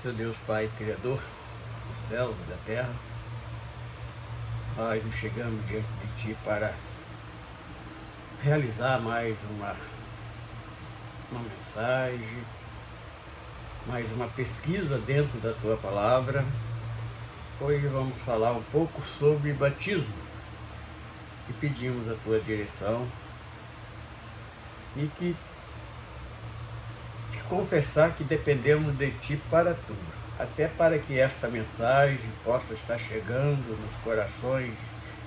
Seu Deus Pai, Criador dos céus e da terra, nós nos chegamos diante de Ti para realizar mais uma mensagem, mais uma pesquisa dentro da Tua Palavra. Hoje vamos falar um pouco sobre batismo e pedimos a Tua direção e que te confessar que dependemos de Ti para tudo, até para que esta mensagem possa estar chegando nos corações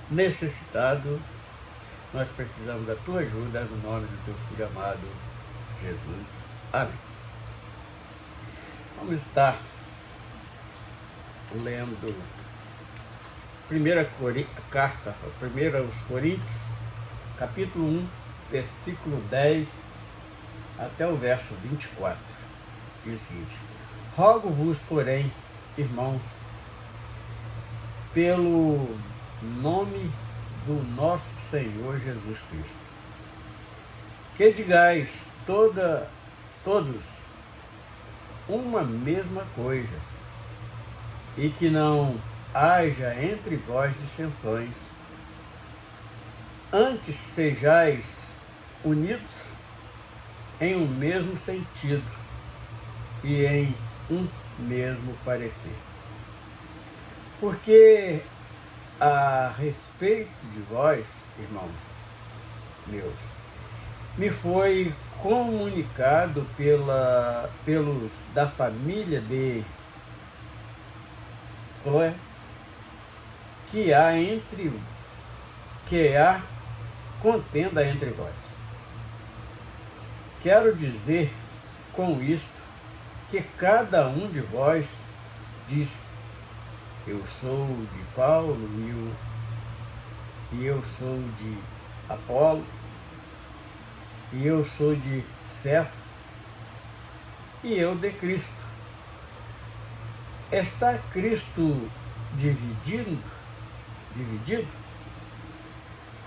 necessitados. Nós precisamos da Tua ajuda no nome do Teu Filho amado, Jesus. Amém. Vamos estar lendo carta aos Coríntios, capítulo 1, versículo 10 até o verso 24. Diz o seguinte: rogo-vos, porém, irmãos, pelo nome do nosso Senhor Jesus Cristo, que digais todos uma mesma coisa, e que não haja entre vós dissensões, antes sejais unidos em um mesmo sentido e em um mesmo parecer. Porque a respeito de vós, irmãos meus, me foi comunicado pelos da família de Cloé que há contenda entre vós. Quero dizer com isto que cada um de vós diz: eu sou de Paulo, e eu sou de Apolo, e eu sou de Cefas, e eu de Cristo. Está Cristo dividido?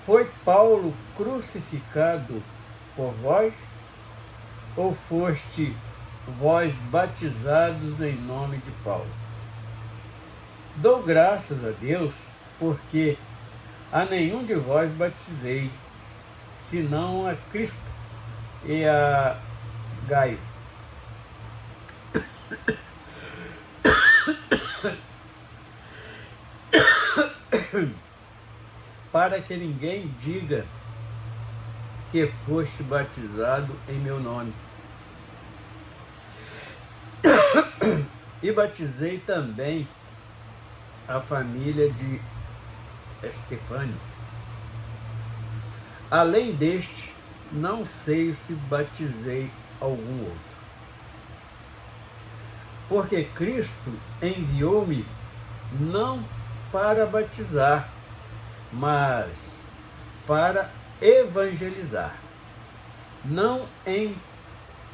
Foi Paulo crucificado por vós? Ou foste vós batizados em nome de Paulo? Dou graças a Deus, porque a nenhum de vós batizei, senão a Crispo e a Gaio, para que ninguém diga que foste batizado em meu nome. E batizei também a família de Estefanes. Além deste, não sei se batizei algum outro. Porque Cristo enviou-me não para batizar, mas para evangelizar, não em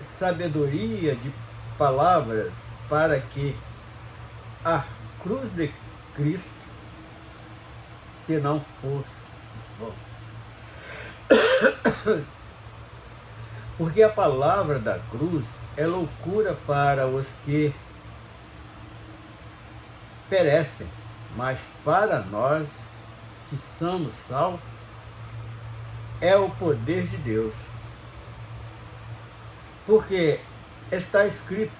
sabedoria de palavras, para que a cruz de Cristo se não fosse bom. Porque a palavra da cruz é loucura para os que perecem, mas para nós que somos salvos é o poder de Deus. Porque está escrito: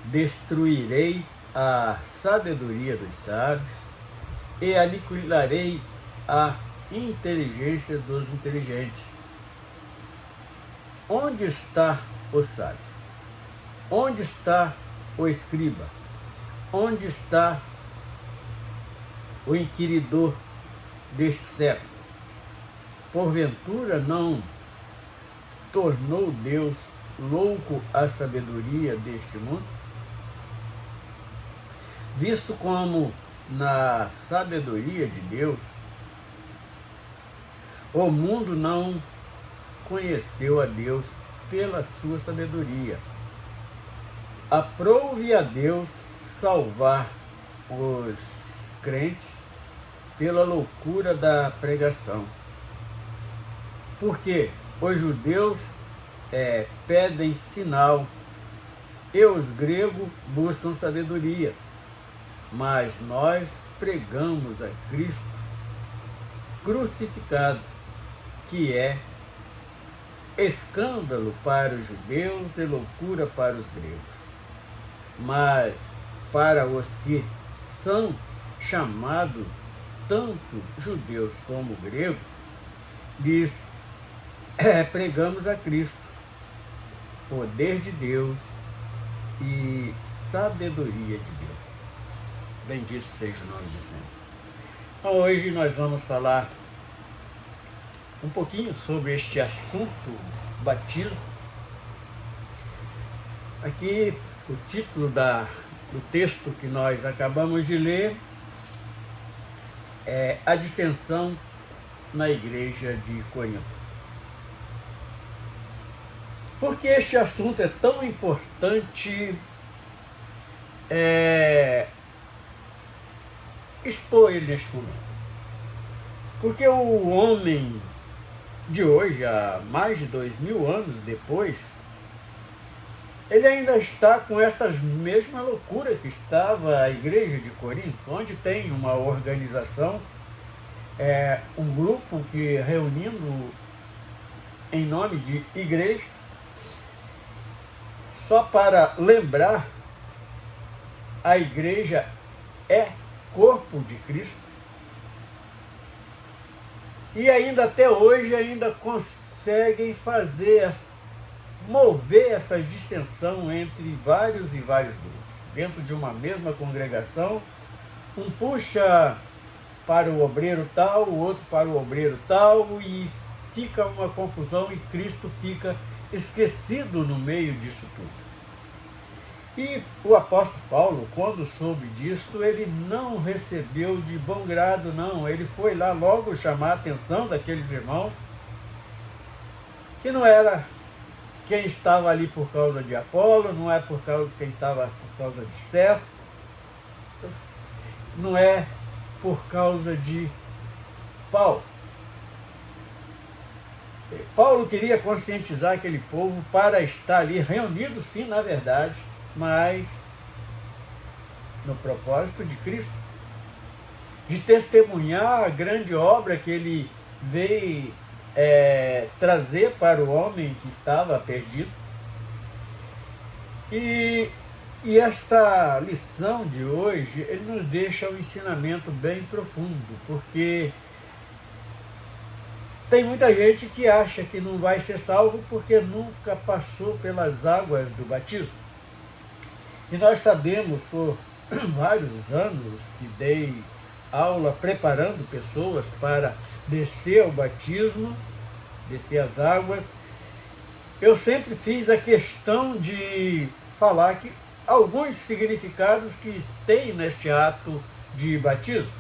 destruirei a sabedoria dos sábios e aniquilarei a inteligência dos inteligentes. Onde está o sábio? Onde está o escriba? Onde está o inquiridor deste século? Porventura não tornou Deus louco a sabedoria deste mundo? Visto como na sabedoria de Deus o mundo não conheceu a Deus pela sua sabedoria. Aprove a Deus salvar os crentes pela loucura da pregação. Porque os judeus pedem sinal e os gregos buscam sabedoria, mas nós pregamos a Cristo crucificado, que é escândalo para os judeus e loucura para os gregos. Mas para os que são chamados, tanto judeus como gregos, pregamos a Cristo, poder de Deus e sabedoria de Deus. Bendito seja o nome do Senhor. Então, hoje nós vamos falar um pouquinho sobre este assunto, batismo. Aqui o título do texto que nós acabamos de ler é A Dissensão na Igreja de Corinto. Por que este assunto é tão importante expor ele neste momento? Porque o homem de hoje, há mais de 2000 anos depois, ele ainda está com essas mesmas loucuras que estava a igreja de Corinto, onde tem uma organização, um grupo que reunindo em nome de igreja, só para lembrar, a igreja é corpo de Cristo. E ainda até hoje ainda conseguem mover essa dissensão entre vários e vários grupos. Dentro de uma mesma congregação, um puxa para o obreiro tal, o outro para o obreiro tal, e fica uma confusão e Cristo fica esquecido no meio disso tudo. E o apóstolo Paulo, quando soube disto, ele não recebeu de bom grado, não. Ele foi lá logo chamar a atenção daqueles irmãos, que não era quem estava ali por causa de Apolo, não é por causa de quem estava por causa de Cefas, não é por causa de Paulo. Paulo queria conscientizar aquele povo para estar ali reunido, sim, na verdade, mas no propósito de Cristo, de testemunhar a grande obra que ele veio trazer para o homem que estava perdido. E esta lição de hoje, ele nos deixa um ensinamento bem profundo, porque tem muita gente que acha que não vai ser salvo porque nunca passou pelas águas do batismo. E nós sabemos por vários anos que dei aula preparando pessoas para descer ao batismo, descer as águas. Eu sempre fiz a questão de falar que alguns significados que tem neste ato de batismo.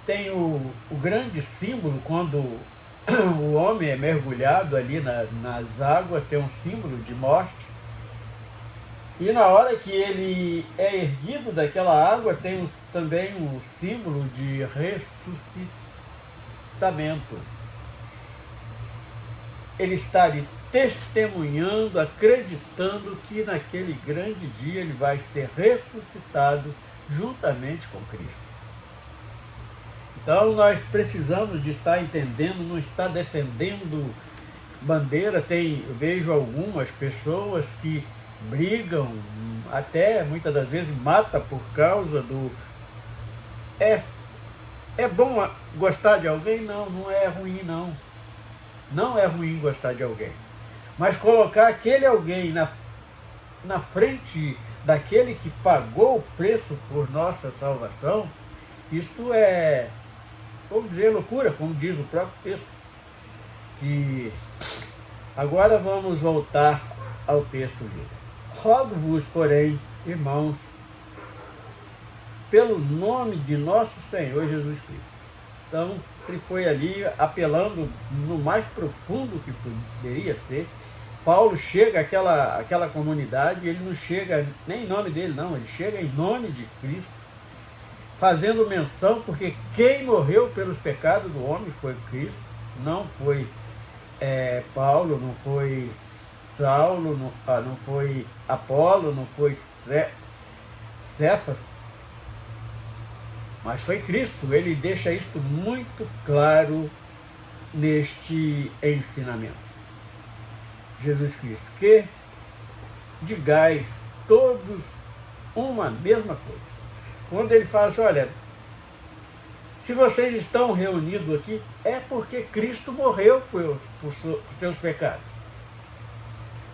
Tem o grande símbolo quando o homem é mergulhado ali nas águas, tem um símbolo de morte. E na hora que ele é erguido daquela água, tem também um símbolo de ressuscitamento. Ele está ali testemunhando, acreditando que naquele grande dia ele vai ser ressuscitado juntamente com Cristo. Então nós precisamos de estar entendendo, não estar defendendo bandeira. Eu vejo algumas pessoas que brigam, até muitas das vezes mata por causa do... É bom gostar de alguém? Não, não é ruim não. Não é ruim gostar de alguém. Mas colocar aquele alguém na frente daquele que pagou o preço por nossa salvação, isto é, vamos dizer, loucura, como diz o próprio texto. E agora vamos voltar ao texto dele. Rogo-vos, porém, irmãos, pelo nome de nosso Senhor Jesus Cristo. Então, ele foi ali apelando no mais profundo que poderia ser. Paulo chega àquela comunidade, ele não chega nem em nome dele, não, ele chega em nome de Cristo, fazendo menção, porque quem morreu pelos pecados do homem foi Cristo, não foi Paulo, não foi Saulo, não foi Apolo, não foi Cefas, mas foi Cristo. Ele deixa isto muito claro neste ensinamento. Jesus Cristo, que digais todos uma mesma coisa. Quando ele fala assim, olha, se vocês estão reunidos aqui, é porque Cristo morreu por seus pecados.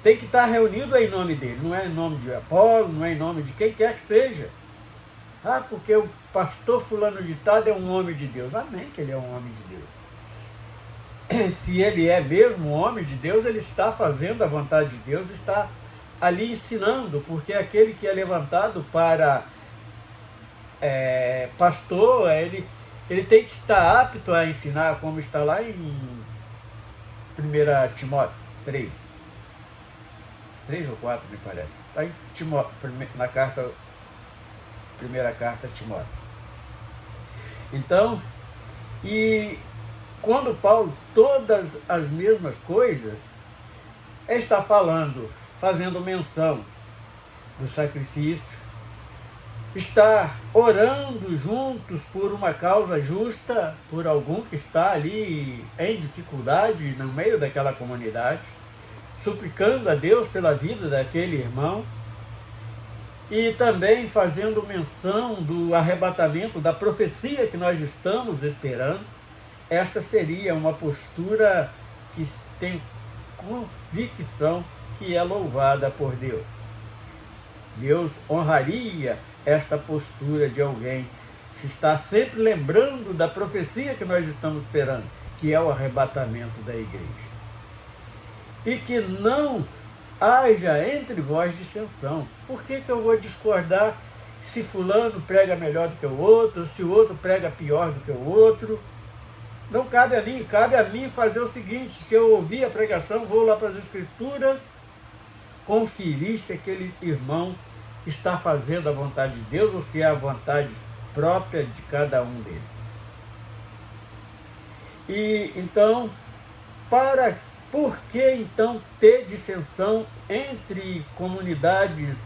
Tem que estar reunido em nome dele, não é em nome de Apolo, não é em nome de quem quer que seja. Ah, porque o pastor fulano de tal é um homem de Deus. Amém, que ele é um homem de Deus. Se ele é mesmo um homem de Deus, ele está fazendo a vontade de Deus, está ali ensinando, porque aquele que é levantado para pastor, ele tem que estar apto a ensinar, como está lá em 1 Timóteo 3 ou 4, me parece. Está em Timóteo, na primeira carta a Timóteo. Então, e quando Paulo, todas as mesmas coisas, está fazendo menção do sacrifício, está orando juntos por uma causa justa, por algum que está ali em dificuldade no meio daquela comunidade, suplicando a Deus pela vida daquele irmão, e também fazendo menção do arrebatamento, da profecia que nós estamos esperando. Esta seria uma postura que tem convicção que é louvada por Deus. Deus honraria esta postura de alguém que está sempre lembrando da profecia que nós estamos esperando, que é o arrebatamento da igreja. E que não haja entre vós dissensão. Por que eu vou discordar se fulano prega melhor do que o outro, se o outro prega pior do que o outro? Não cabe a mim fazer o seguinte: se eu ouvir a pregação, vou lá para as Escrituras, conferir se aquele irmão está fazendo a vontade de Deus ou se é a vontade própria de cada um deles. E então, por que então ter dissensão entre comunidades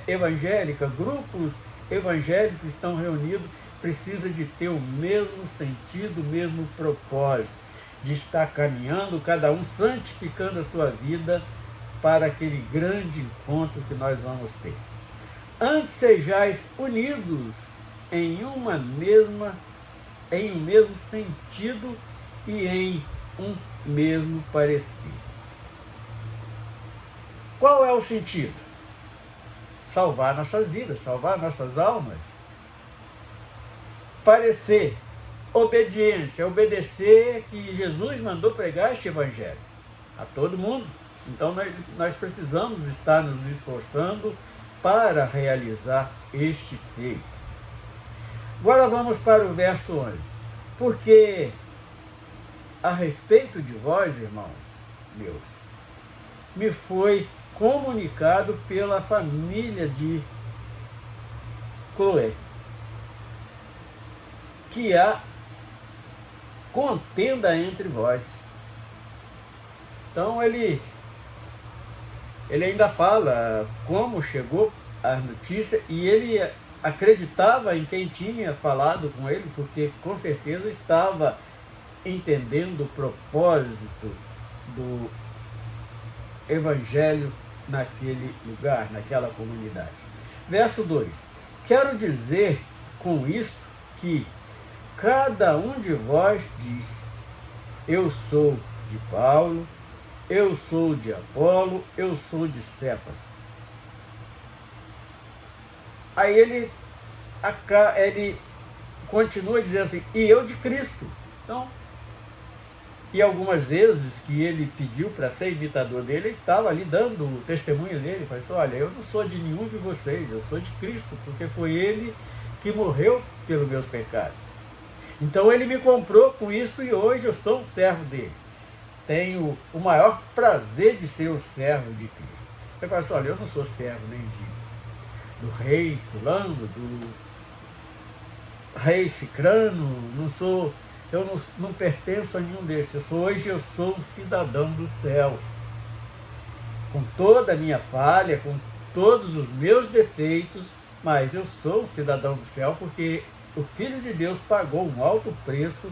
evangélicas, grupos evangélicos que estão reunidos? Precisa de ter o mesmo sentido, o mesmo propósito, de estar caminhando, cada um santificando a sua vida para aquele grande encontro que nós vamos ter. Antes sejais unidos em um mesmo sentido e em um mesmo parecer. Qual é o sentido? Salvar nossas vidas, salvar nossas almas. Parecer, obediência, obedecer que Jesus mandou pregar este evangelho a todo mundo. Então nós precisamos estar nos esforçando para realizar este feito. Agora vamos para o verso 11. Porque a respeito de vós, irmãos meus, me foi comunicado pela família de Cloé que há contenda entre vós. Então ele ainda fala como chegou a notícia, e ele acreditava em quem tinha falado com ele, porque com certeza estava entendendo o propósito do evangelho naquele lugar, naquela comunidade. Verso 2. Quero dizer com isto que cada um de vós diz: eu sou de Paulo, eu sou de Apolo, eu sou de Cefas. Aí ele continua dizendo assim: e eu de Cristo. Então, e algumas vezes que ele pediu para ser imitador dele, ele estava ali dando o testemunho dele. Ele falou assim: olha, eu não sou de nenhum de vocês, eu sou de Cristo, porque foi ele que morreu pelos meus pecados. Então ele me comprou com isso e hoje eu sou um servo dele. Tenho o maior prazer de ser um servo de Cristo. Ele fala assim: olha, eu não sou servo nem do rei fulano, do rei cicrano, não sou eu não pertenço a nenhum desses. Hoje eu sou um cidadão dos céus. Com toda a minha falha, com todos os meus defeitos, mas eu sou um cidadão do céu porque o Filho de Deus pagou um alto preço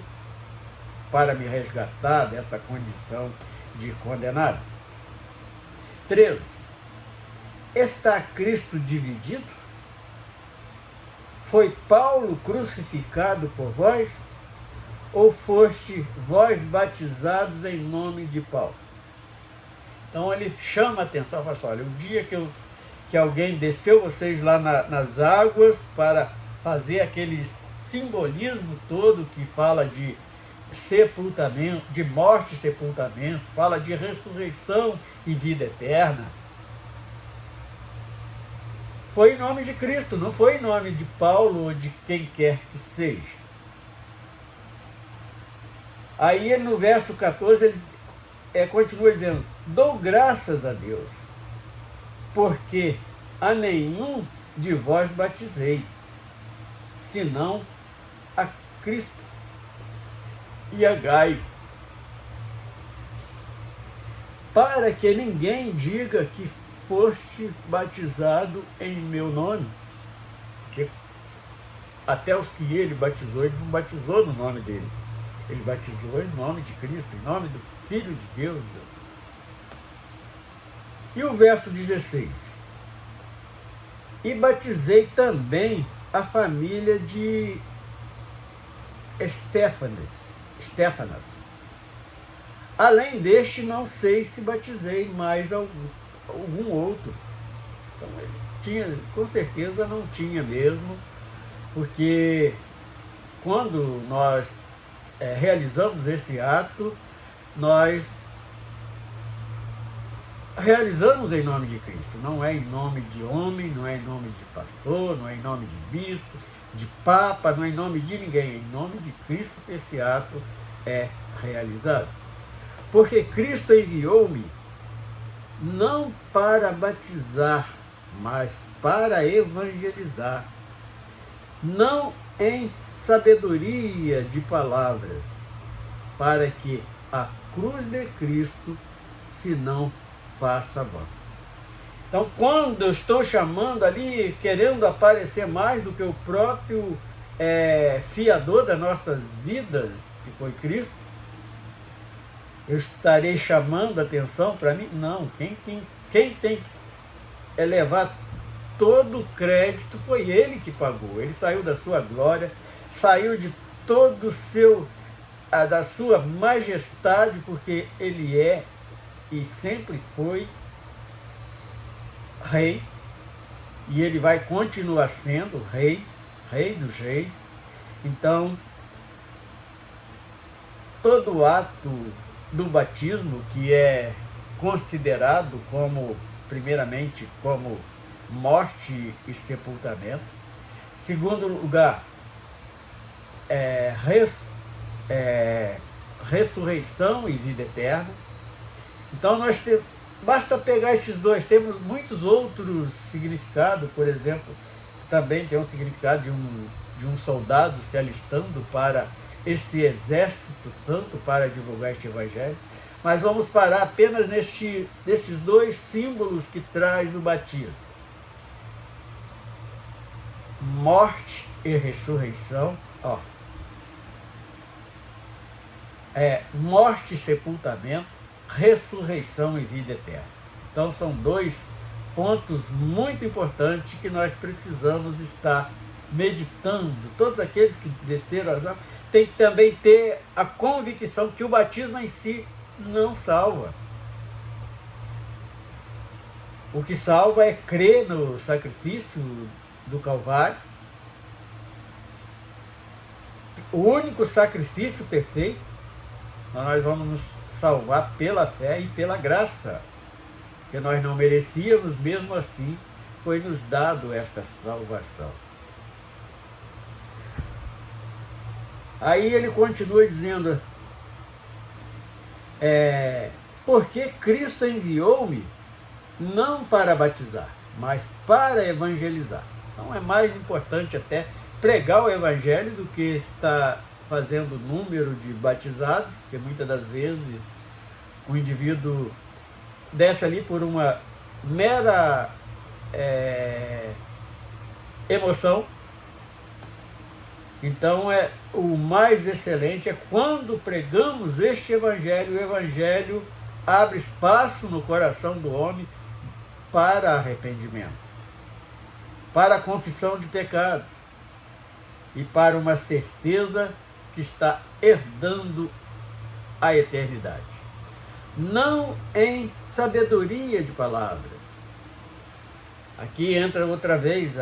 para me resgatar desta condição de condenado. 13. Está Cristo dividido? Foi Paulo crucificado por vós? Ou foste vós batizados em nome de Paulo? Então ele chama a atenção, fala assim, olha, o dia que alguém desceu vocês lá nas águas para fazer aquele simbolismo todo que fala de sepultamento, de morte e sepultamento, fala de ressurreição e vida eterna, foi em nome de Cristo, não foi em nome de Paulo ou de quem quer que seja. Aí no verso 14 ele continua dizendo, dou graças a Deus, porque a nenhum de vós batizei, senão a Cristo e a Gaio, para que ninguém diga que foste batizado em meu nome, porque até os que ele batizou, ele não batizou no nome dele, ele batizou em nome de Cristo, em nome do Filho de Deus. E o verso 16, e batizei também a família de Estéfanas. Além deste, não sei se batizei mais algum outro. Então, ele tinha, com certeza não tinha mesmo, porque quando nós realizamos esse ato, nós realizamos em nome de Cristo, não é em nome de homem, não é em nome de pastor, não é em nome de bispo, de papa, não é em nome de ninguém, é em nome de Cristo que esse ato é realizado. Porque Cristo enviou-me não para batizar, mas para evangelizar, não em sabedoria de palavras, para que a cruz de Cristo se não faça vã. Então, quando eu estou chamando ali, querendo aparecer mais do que o próprio fiador das nossas vidas, que foi Cristo, eu estarei chamando a atenção para mim? Não, quem tem que levar todo o crédito foi ele que pagou. Ele saiu da sua glória, saiu de todo o seu, da sua majestade, porque ele é e sempre foi rei, e ele vai continuar sendo rei dos reis. Então, todo ato do batismo, que é considerado como, primeiramente, como morte e sepultamento. Segundo lugar, ressurreição e vida eterna. Então basta pegar esses dois, temos muitos outros significados, por exemplo, também tem um significado de um soldado se alistando para esse exército santo para divulgar este evangelho, mas vamos parar apenas nesses dois símbolos que traz o batismo. Morte e ressurreição, morte e sepultamento, ressurreição e vida eterna. Então são dois pontos muito importantes que nós precisamos estar meditando. Todos aqueles que desceram as águas têm que também ter a convicção que o batismo em si não salva. O que salva é crer no sacrifício do Calvário, o único sacrifício perfeito. Nós vamos nos salvar pela fé e pela graça, que nós não merecíamos, mesmo assim foi nos dado esta salvação. Aí ele continua dizendo, porque Cristo enviou-me não para batizar, mas para evangelizar. Então é mais importante até pregar o evangelho do que estar fazendo número de batizados, porque muitas das vezes o indivíduo desce ali por uma mera emoção. Então, o mais excelente é quando pregamos este Evangelho. O Evangelho abre espaço no coração do homem para arrependimento, para a confissão de pecados e para uma certeza que está herdando a eternidade. Não em sabedoria de palavras. Aqui entra outra vez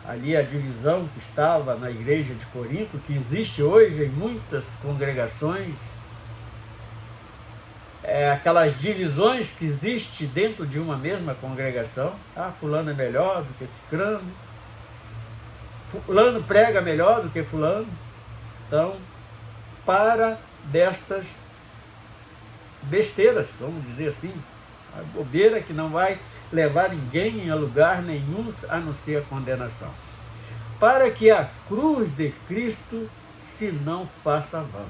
ali a divisão que estava na igreja de Corinto, que existe hoje em muitas congregações, aquelas divisões que existem dentro de uma mesma congregação. Fulano é melhor do que ciclano, fulano prega melhor do que fulano. Então, para destas besteiras, vamos dizer assim, a bobeira que não vai levar ninguém a lugar nenhum a não ser a condenação, para que a cruz de Cristo se não faça vão,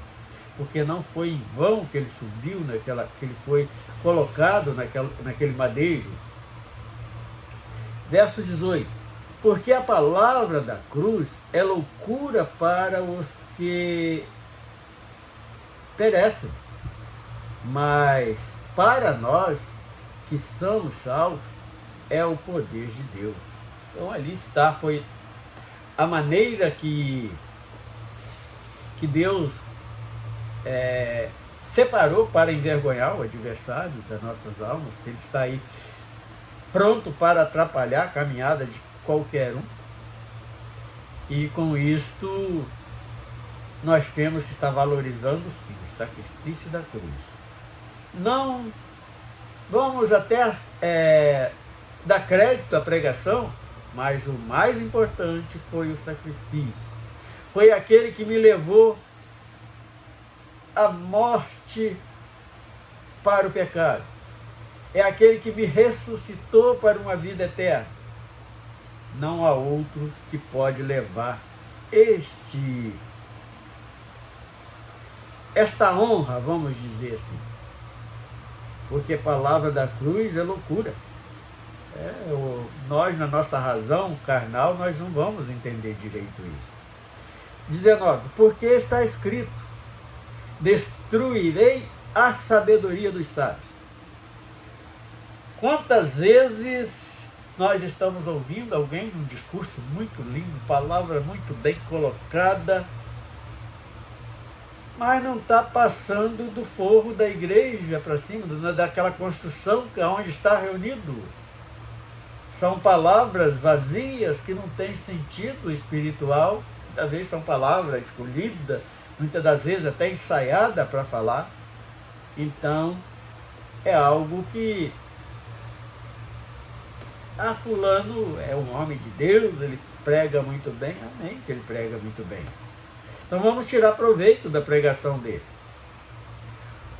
porque não foi em vão que ele subiu, que ele foi colocado naquele madeiro. Verso 18: porque a palavra da cruz é loucura para os que perecem, mas para nós que somos salvos, é o poder de Deus. Então ali está, foi a maneira que Deus separou para envergonhar o adversário das nossas almas, que ele está aí pronto para atrapalhar a caminhada de qualquer um. E com isto nós temos que estar valorizando sim o sacrifício da cruz. Não vamos até dar crédito à pregação, mas o mais importante foi o sacrifício. Foi aquele que me levou à morte para o pecado. É aquele que me ressuscitou para uma vida eterna. Não há outro que pode levar esta honra, vamos dizer assim. Porque a palavra da cruz é loucura. Nós, na nossa razão carnal, nós não vamos entender direito isso. 19. Porque está escrito: destruirei a sabedoria dos sábios. Quantas vezes nós estamos ouvindo alguém num discurso muito lindo, palavra muito bem colocada, mas não está passando do forro da igreja para cima, daquela construção onde está reunido. São palavras vazias que não têm sentido espiritual, muitas vezes são palavras escolhidas, muitas das vezes até ensaiadas para falar. Então, é algo que fulano é um homem de Deus, ele prega muito bem, amém, que ele prega muito bem. Então vamos tirar proveito da pregação dele.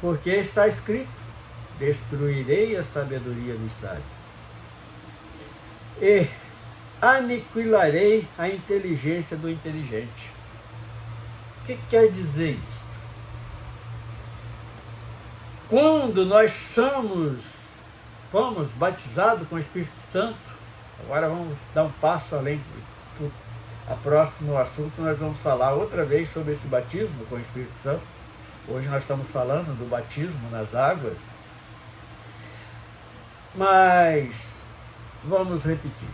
Porque está escrito: destruirei a sabedoria dos sábios e aniquilarei a inteligência do inteligente. O que quer dizer isto? Quando nós fomos batizados com o Espírito Santo, agora vamos dar um passo além. A próximo assunto nós vamos falar outra vez sobre esse batismo com o Espírito Santo. Hoje nós estamos falando do batismo nas águas, mas vamos repetir.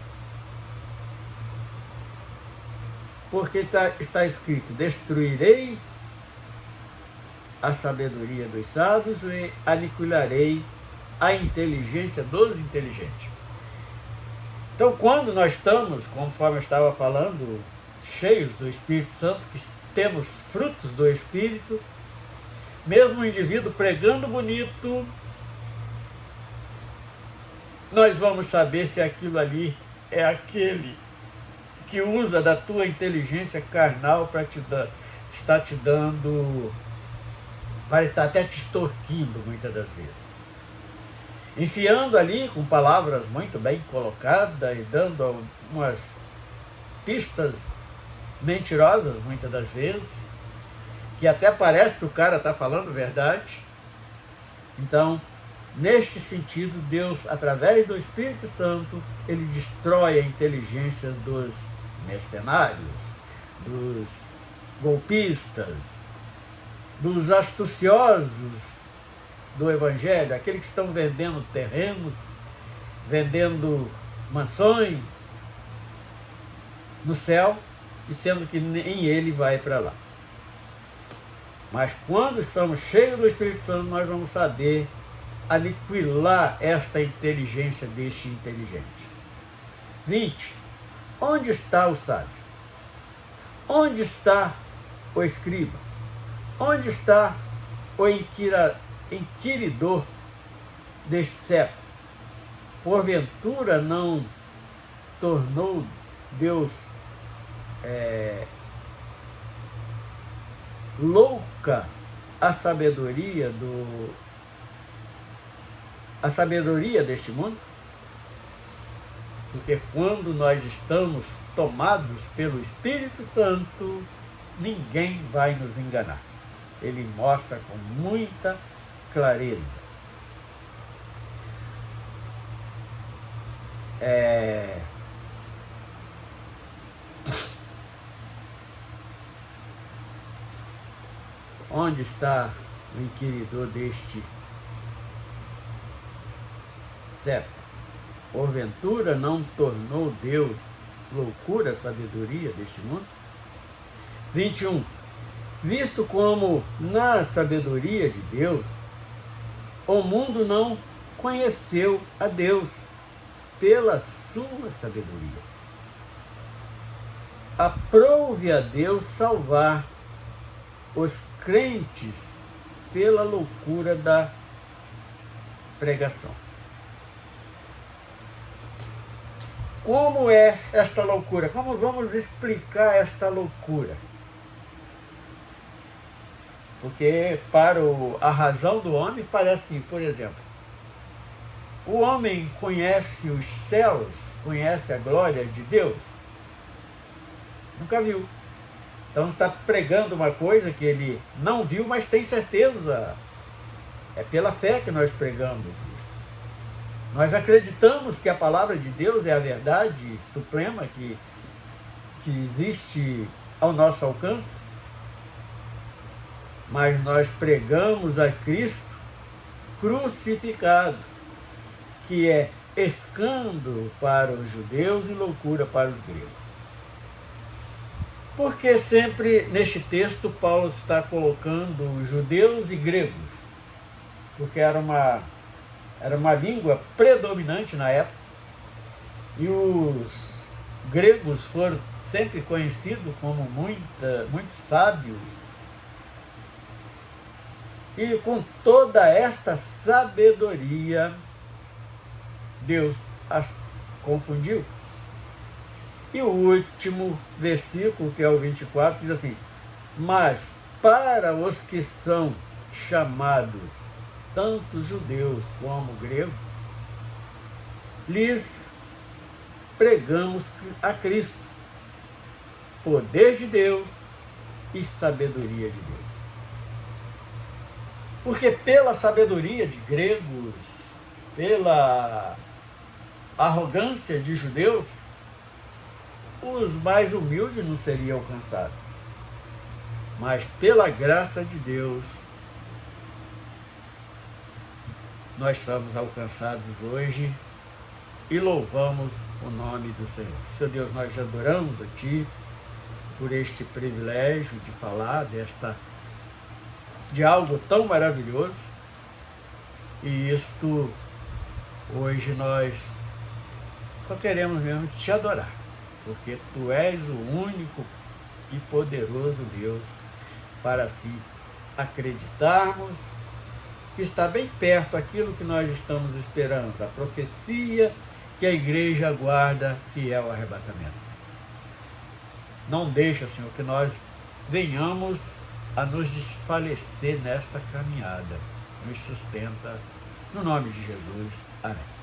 Porque está escrito: destruirei a sabedoria dos sábios e aniquilarei a inteligência dos inteligentes. Então, quando nós estamos, conforme eu estava falando, cheios do Espírito Santo, que temos frutos do Espírito, mesmo o indivíduo pregando bonito, nós vamos saber se aquilo ali é aquele que usa da tua inteligência carnal para estar te dando, para estar até te extorquindo muitas das vezes. Enfiando ali com palavras muito bem colocadas e dando algumas pistas mentirosas muitas das vezes, que até parece que o cara está falando verdade. Então, neste sentido, Deus, através do Espírito Santo, ele destrói a inteligência dos mercenários, dos golpistas, dos astuciosos do Evangelho, aqueles que estão vendendo terrenos, vendendo mansões no céu, e sendo que nem ele vai para lá. Mas quando estamos cheios do Espírito Santo, nós vamos saber aniquilar esta inteligência deste inteligente. 20. Onde está o sábio? Onde está o escriba? Onde está o inquiridor deste século? Porventura não tornou Deus louca a sabedoria deste mundo? Porque quando nós estamos tomados pelo Espírito Santo, ninguém vai nos enganar. Ele mostra com muita clareza. Onde está o inquiridor deste século? Porventura não tornou Deus loucura a sabedoria deste mundo? 21. Visto como na sabedoria de Deus, o mundo não conheceu a Deus pela sua sabedoria. Aprouve a Deus salvar os crentes pela loucura da pregação. Como é esta loucura? Como vamos explicar esta loucura? Porque para a razão do homem parece assim, por exemplo, o homem conhece os céus, conhece a glória de Deus? Nunca viu. Então está pregando uma coisa que ele não viu, mas tem certeza. É pela fé que nós pregamos isso. Nós acreditamos que a palavra de Deus é a verdade suprema que existe ao nosso alcance, mas nós pregamos a Cristo crucificado, que é escândalo para os judeus e loucura para os gregos. Porque sempre neste texto Paulo está colocando judeus e gregos, porque era uma língua predominante na época, e os gregos foram sempre conhecidos como muito sábios, e com toda esta sabedoria Deus as confundiu. E o último versículo, que é o 24, diz assim: mas para os que são chamados, tanto judeus como gregos, lhes pregamos a Cristo, poder de Deus e sabedoria de Deus. Porque pela sabedoria de gregos, pela arrogância de judeus, os mais humildes não seriam alcançados. Mas pela graça de Deus, nós somos alcançados hoje e louvamos o nome do Senhor. Senhor Deus, nós adoramos a Ti por este privilégio de falar de algo tão maravilhoso. E isto, hoje nós só queremos mesmo Te adorar, porque Tu és o único e poderoso Deus para assim acreditarmos que está bem perto aquilo que nós estamos esperando, a profecia que a igreja aguarda, que é o arrebatamento. Não deixa, Senhor, que nós venhamos a nos desfalecer nesta caminhada. Nos sustenta, no nome de Jesus. Amém.